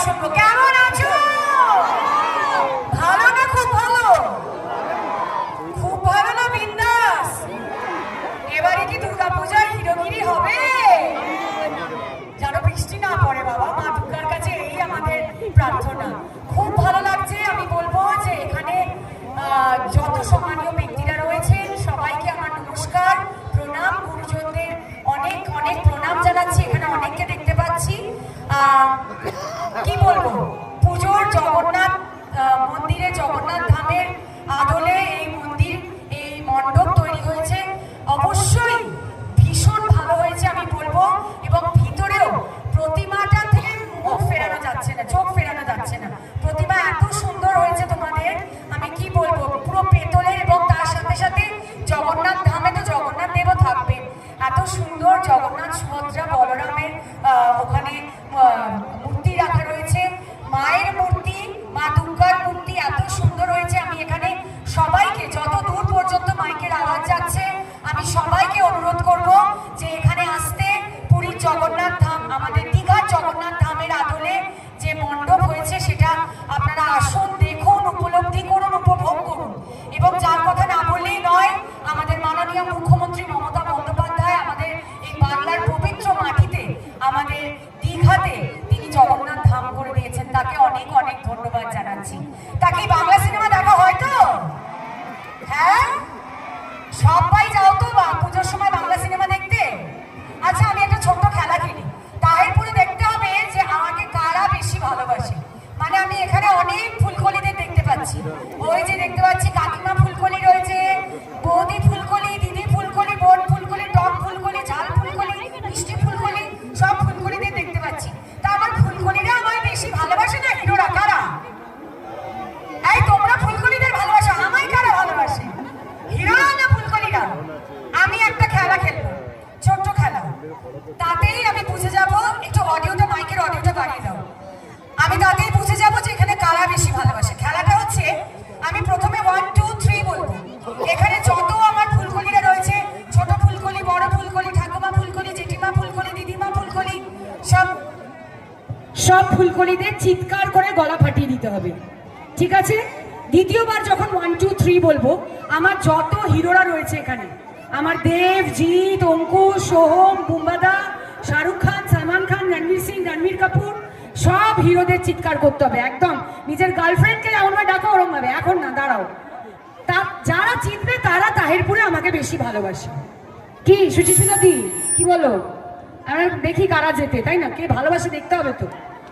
শুনবো। কেমন আছো? ভালো না? খুব ভালো, খুব ভালো না? বিন্দাস। এবারে কি দুর্গাপূজায় হিরোগিরি হবে? যেন বৃষ্টি না পড়ে বাবা, মা দুর্গার কাছে এই আমাদের প্রার্থনা। খুব ভালো লাগছে। আমি বলবো যে এখানে যত সম্মানীয় ব্যক্তিরা রয়েছেন সবাইকে আমার নমস্কার, প্রণাম, গুরুজনদের অনেক অনেক প্রণাম জানাচ্ছি। এখানে অনেককে দেখতে পাচ্ছি। কি বলবো, পুজোর জগন্নাথ মন্দিরে, জগন্নাথ ধামের আদলে এই মন্দির, এই মণ্ডপ তৈরি হয়েছে, অবশ্যই ভীষণ ভালো হয়েছে আমি বলবো। এবং ভিতরেও প্রতিমাটা থেকে মুখ ফেরানো যাচ্ছে না, চোখ ফেরানো যাচ্ছে না। প্রতিমা এত সুন্দর হয়েছে তোমাদের, আমি কি বলবো, পুরো পেতলের। এবং তার সাথে সাথে জগন্নাথ ধামে তো জগন্নাথ দেবও থাকবেন। এত সুন্দর জগন্নাথ, সুভদ্রা, বলরামের ওখানে মূর্তি রাখা রয়েছে। মায়ের মূর্তি, মা দুর্গার মূর্তি এত সুন্দর হয়েছে। আমি এখানে সবাইকে, যত দূর পর্যন্ত মাইকের আওয়াজ যাচ্ছে, আমি সবাইকে অনুরোধ করব যে এখানে আসতে। পুরীর জগন্নাথ ধাম, আমাদের দীঘার জগন্নাথ ধামের আদলে যে মণ্ডপ হয়েছে সেটা আপনারা আসুন, দেখুন, উপলব্ধি করুন, উপভোগ করুন। এবং যার কথা না বললেই নয়, আমাদের মাননীয় মুখ্যমন্ত্রী মমতা বন্দ্যোপাধ্যায় আমাদের এই বাংলার পবিত্র মাটিতে, আমাদের দীঘাতে তিনি জগন্নাথ ধাম করে দিয়েছেন। তাকে অনেক অনেক ধন্যবাদ জানাচ্ছি। তাকে বাংলা সিনেমা দেখা হয় তো? হ্যাঁ, সবাই যাও তো পুজোর সময় বাংলা সিনেমা দেখতে? আচ্ছা, আমি একটা ছোট্ট খেলা খেলি। তাহিরপুরে দেখতে হবে যে আমাকে কারা বেশি ভালোবাসে। মানে আমি এখানে অনেক ফুলকলিদের দেখতে পাচ্ছি। ওই যে দেখতে পাচ্ছি কাকিমা ফুলকলি রয়েছে, বৌদি ফুলকলি, দিদি ফুলকলি, বোন ফুলকলি, টক ফুলকলি, ঝাল ফুলকলি, মিষ্টি ফুলকলি, সব ফুলকলিদের দেখতে পাচ্ছি। তা আমার ফুলকলিরা আমায় বেশি ভালোবাসে না হিরোরা? কারা? এই তোমরা ফুলকলিদের ভালোবাসো, আমায় কারা ভালোবাসে? হিরোরা না ফুলকলিরা? আমি একটা খেলা খেলবো, ছোট্ট খেলা, তাতেই আমি বুঝে যাব। একটু অডিওটা, মাইকের অডিওটা বাড়িয়ে দাও। আমি তাতেই বুঝে যাব যে এখানে কারা বেশি ভালোবাসে। খেলাটা হচ্ছে, আমি প্রথমে 1 2 3 বলবো। এখানে যত আমার ফুলকলিরা রয়েছে, ছোট ফুলকলি, বড় ফুলকলি, ঠাকুমা ফুলকলি, জেঠিমা ফুলকলি, দিদিমা ফুলকলি, সব ফুলকলিদের চিৎকার করে গলা ফাটিয়ে দিতে হবে, ঠিক আছে? দ্বিতীয়বার যখন 1 2 3 বলবো, আমার যত হিরোরা রয়েছে এখানে, আমার দেব, জিৎ, অঙ্কুশ, সোহম, বুম্বাদা, শাহরুখ খান, সালমান খান, রণবীর সিং, রণবীর কাপুর, সব হিরোদের চিৎকার করতে হবে। একদম নিজের গার্লফ্রেন্ডকে যেমন ভাবে ডাকো ওরকম ভাবে। এখন না, দাঁড়াও। যারা জিতবে তারা তাহিরপুরে আমাকে বেশি ভালোবাসে। কি সুচিত্রা দি, কি বলো? আমরা দেখি কারা জেতে, তাই না? কে ভালোবাসে দেখতে হবে তো।